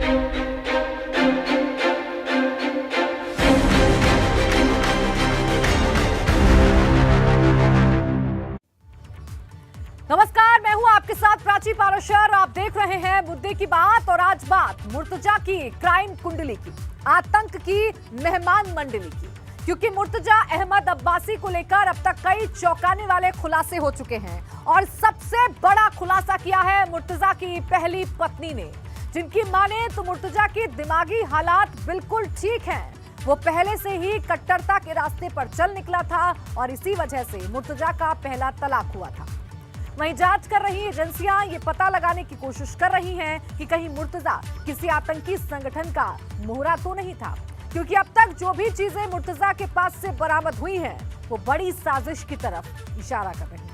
नमस्कार, मैं हूं आपके साथ प्राची पाराशर। आप देख रहे हैं मुद्दे की बात। और आज बात मुर्तजा की क्राइम कुंडली की, आतंक की मेहमान मंडली की, क्योंकि मुर्तजा अहमद अब्बासी को लेकर अब तक कई चौंकाने वाले खुलासे हो चुके हैं। और सबसे बड़ा खुलासा किया है मुर्तजा की पहली पत्नी ने, जिनकी माने तो मुर्तजा के दिमागी हालात बिल्कुल ठीक हैं। वो पहले से ही कट्टरता के रास्ते पर चल निकला था और इसी वजह से मुर्तजा का पहला तलाक हुआ था। वहीं जांच कर रही एजेंसियां ये पता लगाने की कोशिश कर रही हैं कि कहीं मुर्तजा किसी आतंकी संगठन का मोहरा तो नहीं था, क्योंकि अब तक जो भी चीजें मुर्तजा के पास से बरामद हुई हैं वो बड़ी साजिश की तरफ इशारा कर रही हैं।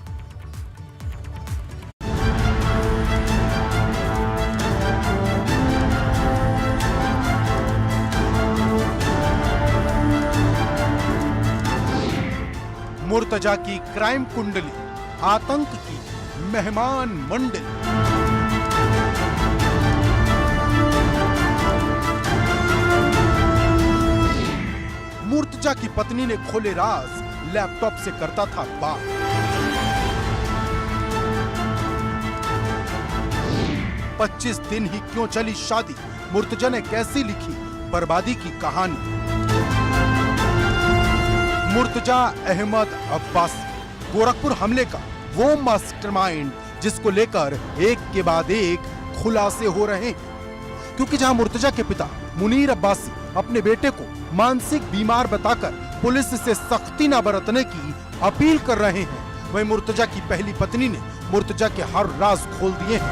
मुर्तजा की क्राइम कुंडली, आतंक की मेहमान मंडल। मुर्तजा की पत्नी ने खोले राज, लैपटॉप से करता था बात। पच्चीस दिन ही क्यों चली शादी, मुर्तजा ने कैसी लिखी बर्बादी की कहानी। मुर्तजा अहमद अब्बासी, गोरखपुर हमले का वो मास्टरमाइंड जिसको लेकर एक के बाद एक खुलासे हो रहे हैं। क्योंकि जहां मुर्तजा के पिता मुनीर अब्बासी अपने बेटे को मानसिक बीमार बताकर पुलिस से सख्ती न बरतने की अपील कर रहे हैं, वहीं मुर्तजा की पहली पत्नी ने मुर्तजा के हर राज खोल दिए हैं।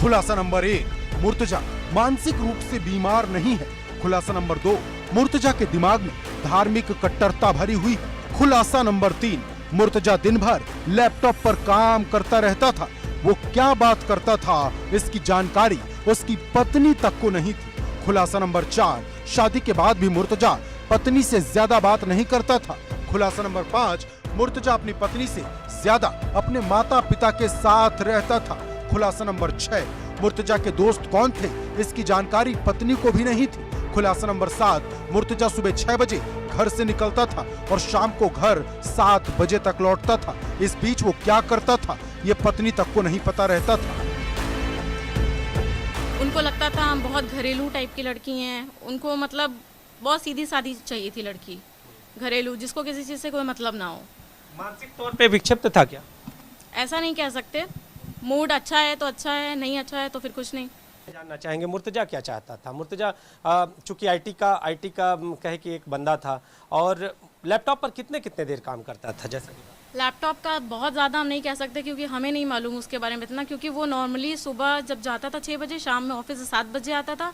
खुलासा नंबर 1, मुर्तजा मानसिक रूप से बीमार नहीं है। खुलासा नंबर 2, मुर्तजा के दिमाग में धार्मिक कट्टरता भरी हुई है। खुलासा नंबर 3, मुर्तजा दिन भर लैपटॉप पर काम करता रहता था। वो क्या बात करता था इसकी जानकारी उसकी पत्नी तक को नहीं थी। खुलासा नंबर 4, शादी के बाद भी मुर्तजा पत्नी से ज्यादा बात नहीं करता था। खुलासा नंबर 5, मुर्तजा अपनी पत्नी से ज्यादा अपने माता पिता के साथ रहता था। खुलासा नंबर 6, मुर्तजा के दोस्त कौन थे इसकी जानकारी पत्नी को भी नहीं थी। खुलासा नंबर 7, मुर्तजा सुबह 6 बजे घर से निकलता था और शाम को घर 7 बजे तक लौटता था। इस बीच वो क्या करता था ये पत्नी तक को नहीं पता रहता था। उनको लगता था हम बहुत घरेलू टाइप की लड़की हैं। उनको मतलब बहुत सीधी सादी चाहिए थी लड़की, घरेलू, जिसको किसी चीज़ से कोई मतलब ना हो। मानसिक तौर पे विक्षिप्त था क्या? ऐसा नहीं कह सकते। मूड अच्छा है तो अच्छा है, नहीं अच्छा है तो फिर कुछ नहीं। जानना चाहेंगे मुर्तजा क्या चाहता था। मुर्तजा चूंकि आईटी का कहे कि एक बंदा था और लैपटॉप पर कितने देर काम करता था। जैसे लैपटॉप का बहुत ज़्यादा हम नहीं कह सकते, क्योंकि हमें नहीं मालूम उसके बारे में इतना, क्योंकि वो नॉर्मली सुबह जब जाता था 6 बजे, शाम में ऑफिस से 7 बजे आता था।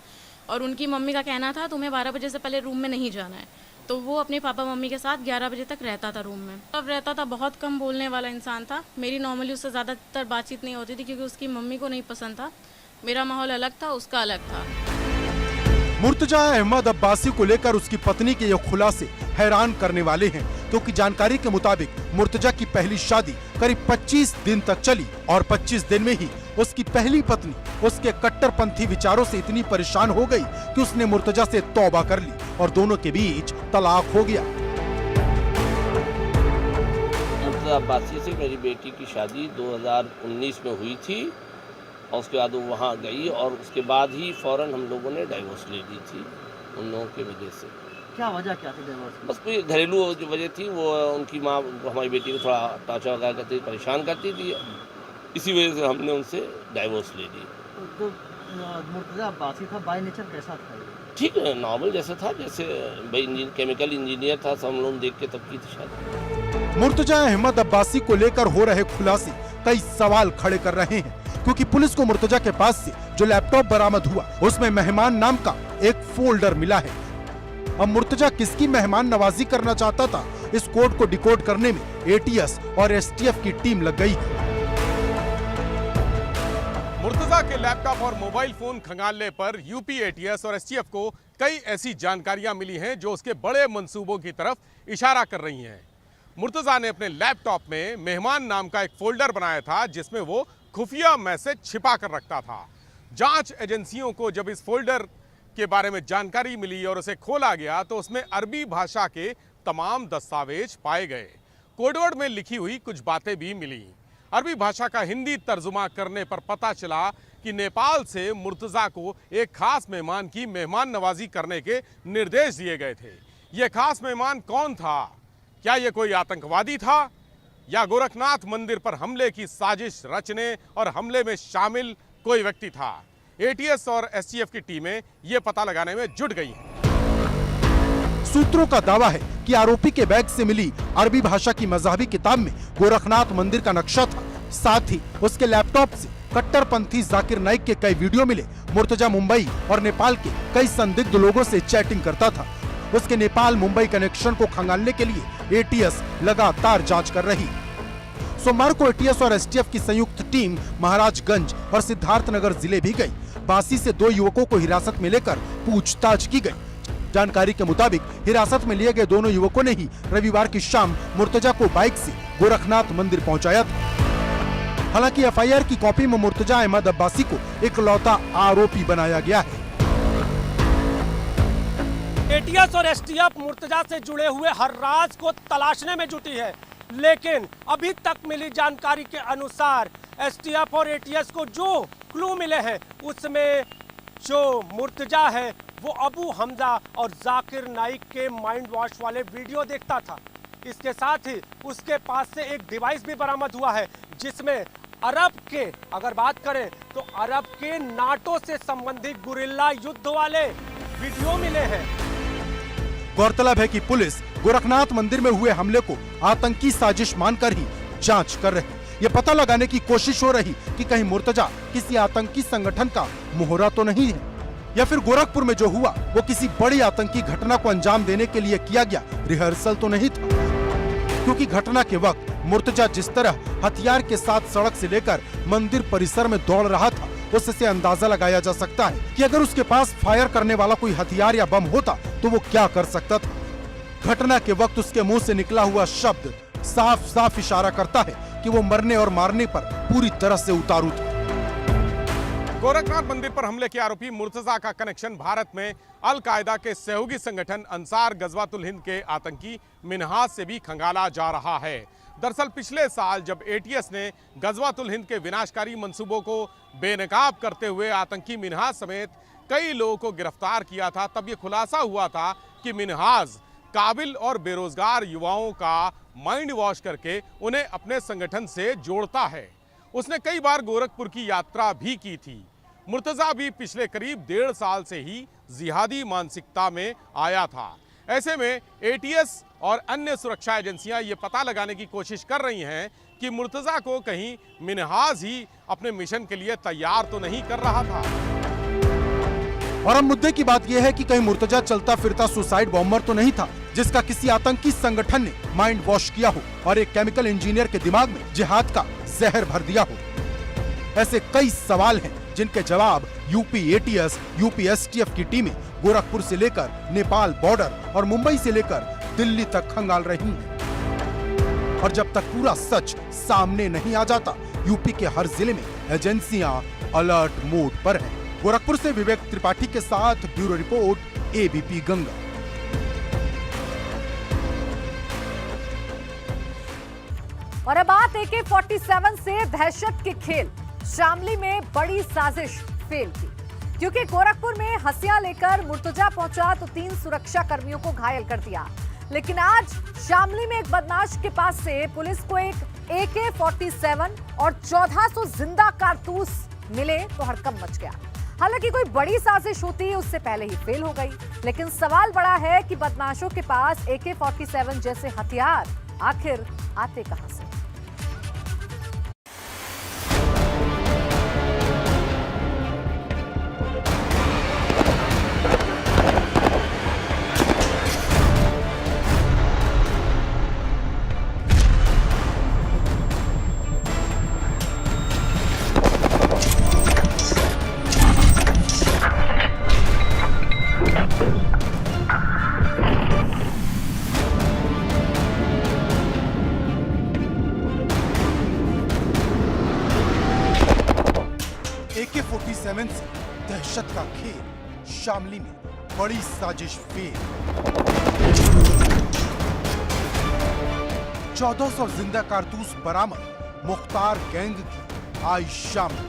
और उनकी मम्मी का कहना था तुम्हें 12 बजे से पहले रूम में नहीं जाना है। तो वो अपने पापा मम्मी के साथ 11 बजे तक रहता था रूम में। तब रहता था, बहुत कम बोलने वाला इंसान था। मेरी नॉर्मली उससे ज़्यादातर बातचीत नहीं होती थी, क्योंकि उसकी मम्मी को नहीं पसंद था। मेरा माहौल अलग था, उसका अलग था। मुर्तजा अहमद अब्बासी को लेकर उसकी पत्नी के ये खुलासे हैरान करने वाले हैं, क्योंकि जानकारी के मुताबिक मुर्तजा की पहली शादी करीब 25 दिन तक चली और 25 दिन में ही उसकी पहली पत्नी उसके कट्टरपंथी विचारों से इतनी परेशान हो गई कि उसने मुर्तजा से तौबा कर ली और दोनों के बीच तलाक हो गया। मुर्तजा अब्बासी से मेरी बेटी की शादी 2019 में हुई थी और उसके बाद वो वहाँ गई और उसके बाद ही फौरन हम लोगों ने डाइवोर्स ले ली थी उन लोगों की वजह से। क्या वजह क्या थी डाइवोर्स? बस कोई घरेलू जो वजह थी, वो उनकी माँ हमारी बेटी को थोड़ा टाचा वगैरह करती परेशान करती थी, इसी वजह से हमने उनसे डाइवोर्स ले ली। तो मुर्तजा अब्बासी था, बाय नेचर कैसा था? ठीक है, नॉर्मल जैसा था, जैसे भाई केमिकल इंजीनियर था, सब हम लोग देख के तब की थी शादी। मुर्तजा अहमद अब्बासी को लेकर हो रहे खुलासे कई सवाल खड़े कर रहे हैं, क्योंकि पुलिस को मुर्तजा के पास से जो लैपटॉप बरामद हुआ उसमें मेहमान नाम का एक फोल्डर मिला है। अब मुर्तजा किसकी मेहमान नवाजी करना चाहता था, इस कोड को डिकोड करने में एटीएस और एसटीएफ की टीम लग गई है। मुर्तजा के लैपटॉप और मोबाइल फोन खंगालने पर यूपी एटीएस और एसटीएफ को कई ऐसी जानकारियां मिली हैं जो उसके बड़े मंसूबों की तरफ इशारा कर रही हैं। मुर्तजा ने अपने लैपटॉप में मेहमान नाम का एक फोल्डर बनाया था, जिसमें वो खुफिया मैसेज छिपा कर रखता था। जांच एजेंसियों को जब इस फोल्डर के बारे में जानकारी मिली और उसे खोला गया तो उसमें अरबी भाषा के तमाम दस्तावेज पाए गए। कोडवर्ड में लिखी हुई कुछ बातें भी मिली। अरबी भाषा का हिंदी तर्जुमा करने पर पता चला कि नेपाल से मुर्तजा को एक खास मेहमान की मेहमान नवाजी करने के निर्देश दिए गए थे। यह खास मेहमान कौन था? क्या यह कोई आतंकवादी था या गोरखनाथ मंदिर पर हमले की साजिश रचने और हमले में शामिल कोई व्यक्ति था? एटीएस और एसटीएफ की टीमें यह पता लगाने में जुट गई हैं। सूत्रों का दावा है कि आरोपी के बैग से मिली अरबी भाषा की मजहबी किताब में गोरखनाथ मंदिर का नक्शा था। साथ ही उसके लैपटॉप से कट्टरपंथी जाकिर नाइक के कई वीडियो मिले। मुर्तजा मुंबई और नेपाल के कई संदिग्ध लोगों से चैटिंग करता था। उसके नेपाल मुंबई कनेक्शन को खंगालने के लिए एटीएस लगातार जांच कर रही। सोमवार को एटीएस और एसटीएफ की संयुक्त टीम महाराजगंज और सिद्धार्थनगर जिले भी गई। बासी से 2 युवकों को हिरासत में लेकर पूछताछ की गई। जानकारी के मुताबिक हिरासत में लिए गए दोनों युवकों ने ही रविवार की शाम मुर्तजा को बाइक से गोरखनाथ मंदिर पहुंचाया था। हालांकि एफआईआर की कॉपी में मुर्तजा अहमद अब्बासी को इकलौता आरोपी बनाया गया है। एटीएस और एसटीएफ मुर्तजा से जुड़े हुए हर राज को तलाशने में जुटी है, लेकिन अभी तक मिली जानकारी के अनुसार एसटीएफ और एटीएस को जो क्लू मिले हैं उसमें जो मुर्तजा है वो अबू हमजा और जाकिर नाइक के माइंड वॉश वाले वीडियो देखता था। इसके साथ ही उसके पास से एक डिवाइस भी बरामद हुआ है जिसमें अरब के, अगर बात करें तो अरब के नाटो से संबंधित गुरिल्ला युद्ध वाले वीडियो मिले हैं। गौरतलब है कि पुलिस गोरखनाथ मंदिर में हुए हमले को आतंकी साजिश मानकर ही जांच कर रही। ये पता लगाने की कोशिश हो रही कि कहीं मुर्तजा किसी आतंकी संगठन का मोहरा तो नहीं है, या फिर गोरखपुर में जो हुआ वो किसी बड़ी आतंकी घटना को अंजाम देने के लिए किया गया रिहर्सल तो नहीं था। क्योंकि घटना के वक्त मुर्तजा जिस तरह हथियार के साथ सड़क से लेकर मंदिर परिसर में दौड़ रहा था, उससे अंदाजा लगाया जा सकता है कि अगर उसके पास फायर करने वाला कोई हथियार या बम होता तो वो क्या कर सकता था। घटना के वक्त उसके मुंह से निकला हुआ शब्द साफ साफ इशारा करता है कि वो मरने और मारने पर पूरी तरह से उतारू था। गोरखनाथ मंदिर पर हमले के आरोपी मुर्तजा का कनेक्शन भारत में अल कायदा के सहयोगी संगठन अंसार गजवातुल हिंद के आतंकी मिन्हाज से भी खंगाला जा रहा है। दरअसल पिछले साल जब एटीएस ने गजवातुल हिंद के विनाशकारी मंसूबों को बेनकाब करते हुए आतंकी मिन्हाज समेत कई लोगों को गिरफ्तार किया था, तब ये खुलासा हुआ था कि मिन्हाज काबिल और बेरोजगार युवाओं का माइंड वॉश करके उन्हें अपने संगठन से जोड़ता है। उसने कई बार गोरखपुर की यात्रा भी की थी। मुर्तजा भी पिछले करीब 1.5 साल से ही जिहादी मानसिकता में आया था। ऐसे में एटीएस और अन्य सुरक्षा एजेंसियां ये पता लगाने की कोशिश कर रही हैं कि मुर्तजा को कहीं मिन्हाज ही अपने मिशन के लिए तैयार तो नहीं कर रहा था। और अब मुद्दे की बात यह है कि कहीं मुर्तजा चलता फिरता सुसाइड बॉम्बर तो नहीं था जिसका किसी आतंकी संगठन ने माइंड वॉश किया हो और एक केमिकल इंजीनियर के दिमाग में जिहाद का जहर भर दिया हो। ऐसे कई सवाल हैं जिनके जवाब यूपी एटीएस, यूपी एसटीएफ की टीमें गोरखपुर से लेकर नेपाल बॉर्डर और मुंबई से लेकर दिल्ली तक खंगाल रही हैं। और जब तक पूरा सच सामने नहीं आ जाता, यूपी के हर जिले में एजेंसियां अलर्ट मोड पर हैं। गोरखपुर से विवेक त्रिपाठी के साथ ब्यूरो रिपोर्ट, एबीपी गंगा। और अब बात AK-47 से दहशत के खेल। शामली में बड़ी साजिश फेल की, क्योंकि गोरखपुर में हथियार लेकर मुर्तजा पहुंचा तो 3 सुरक्षा कर्मियों को घायल कर दिया। लेकिन आज शामली में एक बदमाश के पास से पुलिस को एक AK-47 और 1400 जिंदा कारतूस मिले तो हड़कंप मच गया। हालांकि कोई बड़ी साजिश होती उससे पहले ही फेल हो गई, लेकिन सवाल बड़ा है कि बदमाशों के पास AK-47 जैसे हथियार आखिर आते कहां से। AK-47 से दहशत का खेल, शामली में बड़ी साजिश फेल। 1400 जिंदा कारतूस बरामद, मुख्तार गैंग की आई शामिल।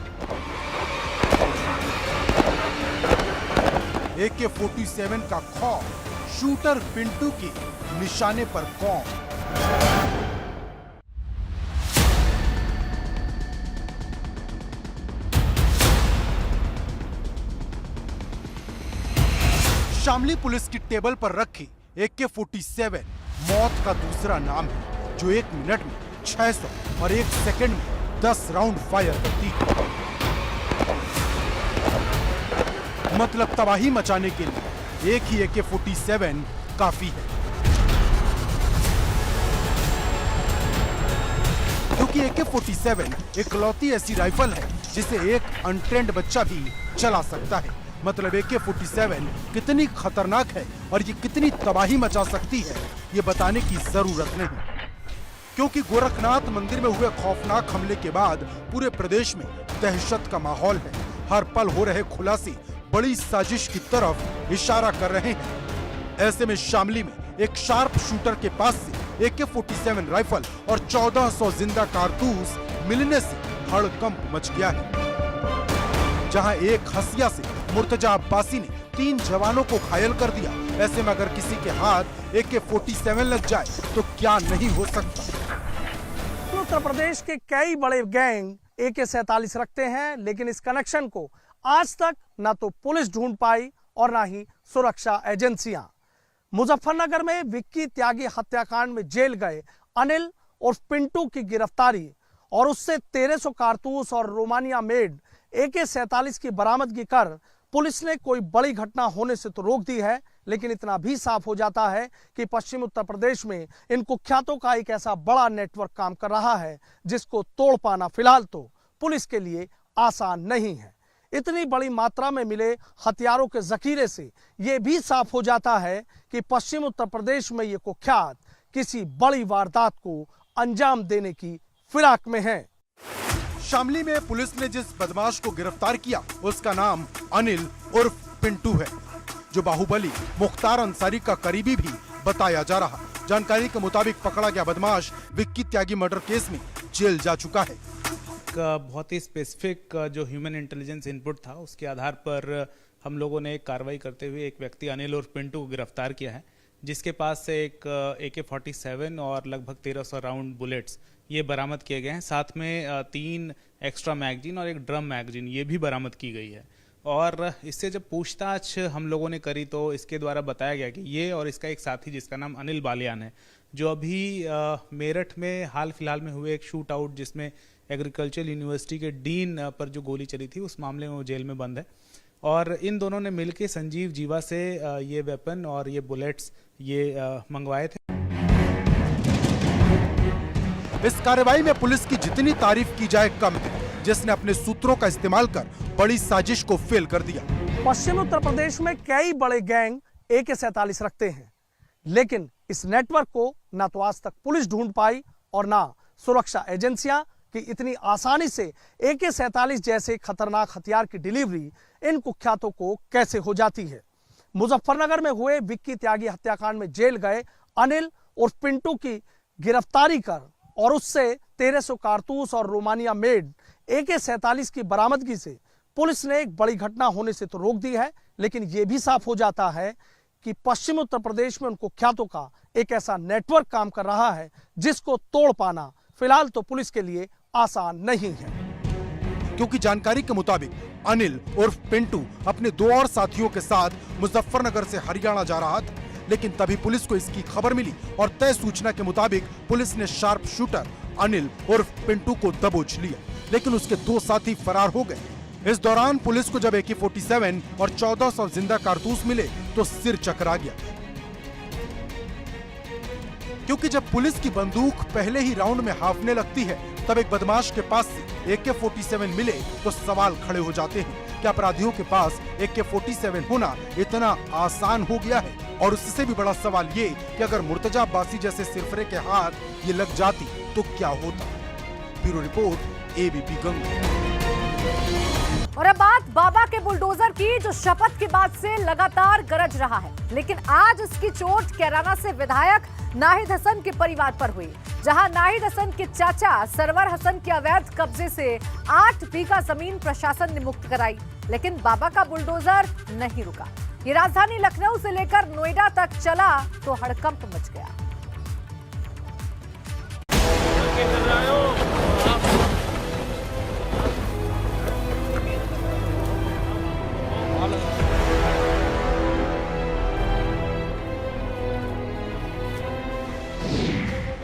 AK-47 का खौफ, शूटर पिंटू के निशाने पर कौन? शामली पुलिस की टेबल पर रखी AK-47 मौत का दूसरा नाम है, जो 1 मिनट में 600 और 1 सेकंड में 10 राउंड फायर करती है। मतलब तबाही मचाने के लिए एक ही AK-47 काफी है, क्योंकि AK-47 इकलौती ऐसी राइफल है जिसे एक अनट्रेंड बच्चा भी चला सकता है। मतलब AK-47 कितनी खतरनाक है और ये कितनी तबाही मचा सकती है, ये बताने की जरूरत नहीं, क्योंकि गोरखनाथ मंदिर में हुए खौफनाक हमले के बाद पूरे प्रदेश में दहशत का माहौल है। हर पल हो रहे खुलासे बड़ी साजिश की तरफ इशारा कर रहे हैं। ऐसे में शामली में एक शार्प शूटर के पास से AK-47 राइफल और 1400 जिंदा कारतूस मिलने से हड़कंप मच गया है। जहां एक हसिया से मुर्तजा अब्बासी ने 3 जवानों को घायल कर दिया, ऐसे में अगर किसी के हाथ AK-47 लग जाए तो क्या नहीं हो सकता। उत्तर प्रदेश के कई बड़े गैंग AK-47 रखते हैं, लेकिन इस कनेक्शन को आज तक ना तो पुलिस ढूंढ पाई और ना ही सुरक्षा एजेंसियां। मुजफ्फरनगर में विक्की त्यागी हत्याकांड में जेल गए अनिल और पिंटू की गिरफ्तारी और उससे 1300 कारतूस और रोमानिया मेड AK-47 की बरामदगी कर पुलिस ने कोई बड़ी घटना होने से तो रोक दी है, लेकिन इतना भी साफ हो जाता है कि पश्चिम उत्तर प्रदेश में इन कुख्यातों का एक ऐसा बड़ा नेटवर्क काम कर रहा है जिसको तोड़ पाना फिलहाल तो पुलिस के लिए आसान नहीं है। इतनी बड़ी मात्रा में मिले हथियारों के जखीरे से यह भी साफ हो जाता है कि पश्चिम उत्तर प्रदेश में ये कुख्यात किसी बड़ी वारदात को अंजाम देने की फिराक में है। शामली में पुलिस ने जिस बदमाश को गिरफ्तार किया उसका नाम अनिल उर्फ पिंटू है, जो बाहुबली मुख्तार अंसारी का करीबी भी बताया जा रहा। जानकारी के मुताबिक पकड़ा गया बदमाश विक्की त्यागी मर्डर केस में जेल जा चुका है। बहुत ही स्पेसिफिक जो ह्यूमन इंटेलिजेंस इनपुट था, उसके आधार पर हम लोगों ने एक कार्रवाई करते हुए एक व्यक्ति अनिल उर्फ पिंटू को गिरफ्तार किया है, जिसके पास से एक AK-47 और लगभग 1300 राउंड बुलेट्स ये बरामद किए गए हैं। साथ में 3 एक्स्ट्रा मैगजीन और एक ड्रम मैगजीन ये भी बरामद की गई है। और इससे जब पूछताछ हम लोगों ने करी तो इसके द्वारा बताया गया कि ये और इसका एक साथी जिसका नाम अनिल बालियान है, जो अभी मेरठ में हाल फिलहाल में हुए एक शूट आउट जिसमें एग्रीकल्चर यूनिवर्सिटी के डीन पर जो गोली चली थी, उस मामले में वो जेल में बंद है। और इन दोनों ने मिलकर संजीव जीवा से ये वेपन और ये बुलेट्स ये मंगवाए थे। इस कार्रवाई में पुलिस की जितनी तारीफ की जाए कम है, जिसने अपने सूत्रों का इस्तेमाल कर बड़ी साजिश को फेल कर दिया। पश्चिम उत्तर प्रदेश में कई बड़े गैंग AK-47 रखते हैं, लेकिन इस नेटवर्क को ना तो आज तक पुलिस ढूंढ पाई और ना सुरक्षा एजेंसियां कि इतनी आसानी से AK-47 जैसे खतरनाक हथियार की डिलीवरी इन कुख्यातों को कैसे हो जाती है। मुजफ्फरनगर में हुए विक्की त्यागी हत्याकांड में जेल गए अनिल और पिंटू की गिरफ्तारी कर और उससे 1300 कारतूस और रोमानिया मेड AK-47 की बरामदगी से पुलिस ने एक बड़ी घटना होने से तो रोक दी है, लेकिन यह भी साफ हो जाता है कि पश्चिम उत्तर प्रदेश में उन कुख्यातों का एक ऐसा नेटवर्क काम कर रहा है जिसको तोड़ पाना फिलहाल तो पुलिस के लिए आसान नहीं है। क्योंकि जानकारी के मुताबिक अनिल उर्फ पिंटू अपने 2 और साथियों के साथ मुजफ्फरनगर से हरियाणा जा रहा था, लेकिन तभी पुलिस को इसकी खबर मिली और तय सूचना के मुताबिक पुलिस ने शार्प शूटर अनिल उर्फ पिंटू को दबोच लिया, लेकिन उसके 2 साथी फरार हो गए। इस दौरान पुलिस को जब AK-47 और 1400 जिंदा कारतूस मिले तो सिर चकरा गया, क्योंकि जब पुलिस की बंदूक पहले ही राउंड में हाफने लगती है, तब एक बदमाश के पास से AK-47 मिले तो सवाल खड़े हो जाते हैं। क्या अपराधियों के पास AK-47 होना इतना आसान हो गया है? और उससे भी बड़ा सवाल ये कि अगर मुर्तजा अब्बासी जैसे सिरफरे के हाथ ये लग जाती तो क्या होता? Bureau report, ABP Ganga. और अब बात बाबा के बुलडोजर की, जो शपथ के बाद से लगातार गरज रहा है, लेकिन आज इसकी चोट कैराना से विधायक नाहिद हसन के परिवार पर हुई, जहां नाहिद हसन के चाचा सरवर हसन के अवैध कब्जे से 8 बीघा जमीन प्रशासन ने मुक्त कराई, लेकिन बाबा का बुलडोजर नहीं रुका। ये राजधानी लखनऊ से लेकर नोएडा तक चला तो हड़कंप मच गया।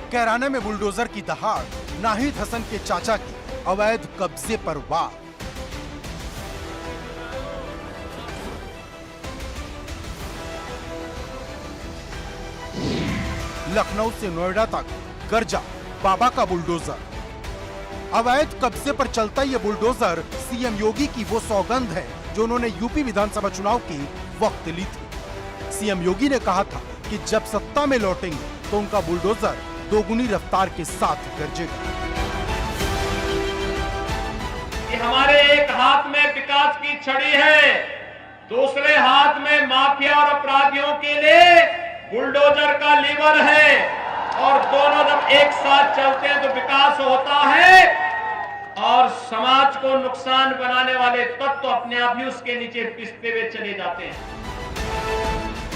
कैराना में बुलडोजर की दहाड़, नाहिद हसन के चाचा के अवैध कब्जे पर वार। लखनऊ से नोएडा तक गरजा बाबा का बुलडोजर। अवैध कब्जे पर चलता ये बुलडोजर सीएम योगी की वो सौगंध है जो उन्होंने यूपी विधानसभा चुनाव के वक्त ली थी। सीएम योगी ने कहा था कि जब सत्ता में लौटेंगे तो उनका बुलडोजर दोगुनी रफ्तार के साथ गरजेगा। हमारे एक हाथ में विकास की छड़ी है, दूसरे हाथ में माफिया और अपराधियों के लिए बुलडोजर का लीवर है, और दोनों जब एक साथ चलते हैं तो विकास होता है और समाज को नुकसान बनाने वाले तत्व तो अपने आप ही उसके नीचे पिसते हुए चले जाते हैं।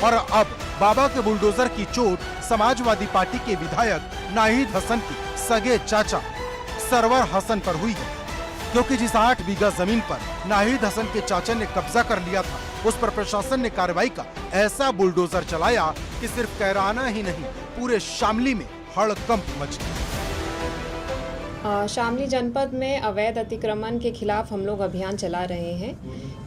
और अब बाबा के बुलडोजर की चोट समाजवादी पार्टी के विधायक नाहिद हसन के सगे चाचा सरवर हसन पर हुई है, क्योंकि जिस 8 बीघा जमीन पर नाहिद हसन के चाचा ने कब्जा कर लिया था, उस पर प्रशासन ने कार्रवाई का ऐसा बुलडोजर चलाया कि सिर्फ कैराना ही नहीं, पूरे शामली में हड़कंप मच गया। शामली जनपद में अवैध अतिक्रमण के खिलाफ हम लोग अभियान चला रहे हैं।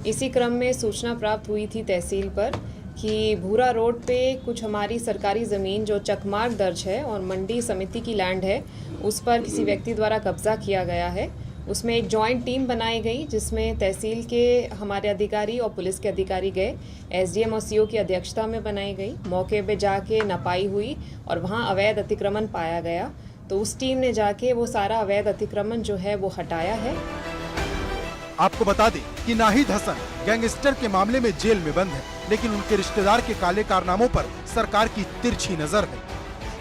इसी क्रम में सूचना प्राप्त हुई थी तहसील पर कि भूरा रोड पे कुछ हमारी सरकारी ज़मीन जो चकमार्क दर्ज है और मंडी समिति की लैंड है, उस पर किसी व्यक्ति द्वारा कब्जा किया गया है। उसमें एक जॉइंट टीम बनाई गई जिसमें तहसील के हमारे अधिकारी और पुलिस के अधिकारी गए, एसडीएम और सीओ की अध्यक्षता में बनाई गई। मौके पे जाके नपाई हुई और वहाँ अवैध अतिक्रमण पाया गया, तो उस टीम ने जाके वो सारा अवैध अतिक्रमण जो है वो हटाया है। आपको बता दें कि नाहिद हसन गैंगस्टर के मामले में जेल में बंद है, लेकिन उनके रिश्तेदार के काले कारनामों पर सरकार की तिरछी नजर है,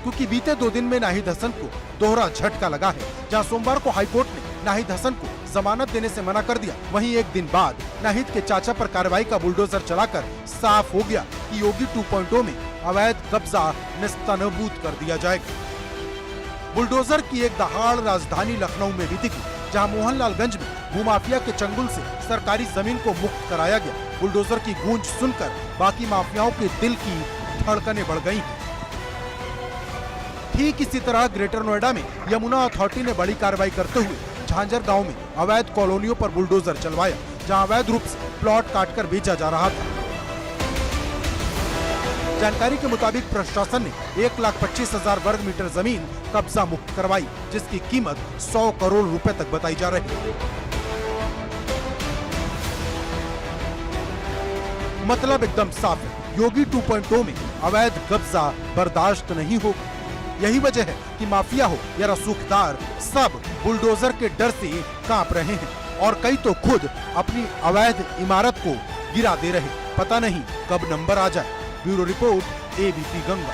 क्योंकि बीते 2 दिन में नाहिद हसन को दोहरा झटका लगा है। जहां सोमवार को हाईकोर्ट ने नाहिद हसन को जमानत देने से मना कर दिया, वहीं एक दिन बाद नाहिद के चाचा पर कार्रवाई का बुलडोजर चलाकर साफ हो गया कि योगी 2.0 में अवैध कब्जा नेस्तनाबूद कर दिया जाएगा। बुलडोजर की एक दहाड़ राजधानी लखनऊ में भी दिखी, जहां मोहनलालगंज में भूमाफिया के चंगुल से सरकारी जमीन को मुक्त कराया गया। बुलडोजर की गूंज सुनकर बाकी माफियाओं के दिल की धड़कनें बढ़ गईं। ठीक इसी तरह ग्रेटर नोएडा में यमुना अथॉरिटी ने बड़ी कार्रवाई करते हुए झांझर गांव में अवैध कॉलोनियों पर बुलडोजर चलवाया, जहां अवैध रूप से प्लॉट काटकर बेचा जा रहा था। जानकारी के मुताबिक प्रशासन ने 1,25,000 वर्ग मीटर जमीन कब्जा मुक्त करवाई, जिसकी कीमत 100 करोड़ रुपए तक बताई जा रही है। मतलब एकदम साफ है, योगी 2.0 में अवैध कब्जा बर्दाश्त नहीं होगा। यही वजह है कि माफिया हो या रसूखदार, सब बुलडोजर के डर से कांप रहे हैं, और कई तो खुद अपनी अवैध इमारत को गिरा दे रहे। पता नहीं कब नंबर आ जाए। Bureau report, ABP Ganga.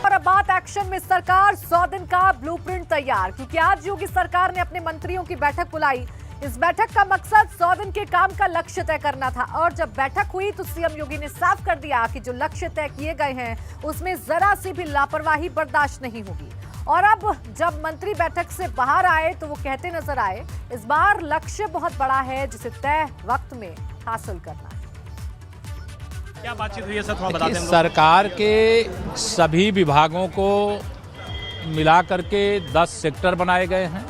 और अब बात एक्शन में, सरकार 100 दिन का ब्लूप्रिंट तैयार, क्योंकि आज योगी सरकार ने अपने मंत्रियों की बैठक बुलाई। इस बैठक का मकसद 100 दिन के काम का लक्ष्य तय करना था, और जब बैठक हुई तो सीएम योगी ने साफ कर दिया कि जो लक्ष्य तय किए गए हैं उसमें जरा सी भी लापरवाही बर्दाश्त नहीं होगी। और अब जब मंत्री बैठक से बाहर आए तो वो कहते नजर आए, इस बार लक्ष्य बहुत बड़ा है जिसे तय वक्त में हासिल करना है। क्या बातचीत हुई है सर, थोड़ा बता दें। सरकार के सभी विभागों को मिला करके 10 सेक्टर बनाए गए हैं,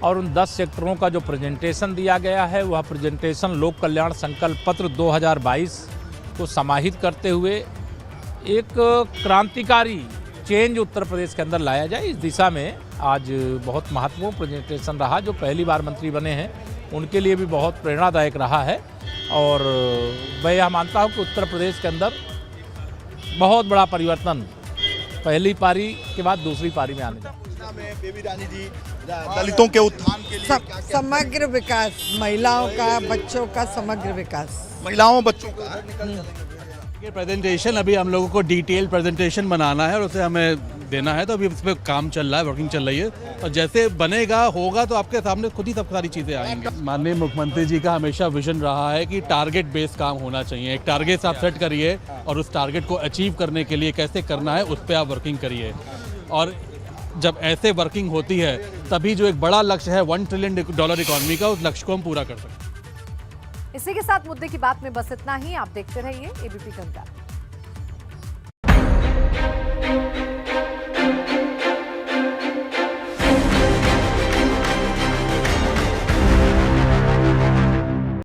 और उन 10 सेक्टरों का जो प्रेजेंटेशन दिया गया है वह प्रेजेंटेशन लोक कल्याण संकल्प पत्र 2022 को समाहित करते हुए एक क्रांतिकारी चेंज उत्तर प्रदेश के अंदर लाया जाए, इस दिशा में आज बहुत महत्वपूर्ण प्रेजेंटेशन रहा। जो पहली बार मंत्री बने हैं उनके लिए भी बहुत प्रेरणादायक रहा है, और मैं यह मानता हूँ कि उत्तर प्रदेश के अंदर बहुत बड़ा परिवर्तन पहली पारी के बाद दूसरी पारी में आने बेबी रानी जी दलितों के उत्थान के लिए क्या समग्र विकास, महिलाओं का, बच्चों का समग्र विकास, महिलाओं बच्चों का ये प्रेजेंटेशन अभी हम लोगों को डिटेल प्रेजेंटेशन बनाना है और उसे हमें देना है, तो अभी उस पर काम चल रहा है, वर्किंग चल रही है और जैसे बनेगा होगा तो आपके सामने खुद ही सब सारी चीज़ें आएंगी। माननीय मुख्यमंत्री जी का हमेशा विजन रहा है कि टारगेट बेस्ड काम होना चाहिए। एक टारगेट आप सेट करिए और उस टारगेट को अचीव करने के लिए कैसे करना है उस पर आप वर्किंग करिए, और जब ऐसे वर्किंग होती है तभी जो एक बड़ा लक्ष्य है $1 ट्रिलियन इकोनॉमी का, उस लक्ष्य को हम पूरा कर सकते हैं। इसी के साथ मुद्दे की बात में बस इतना ही। आप देखते रहिए एबीपी गंगा।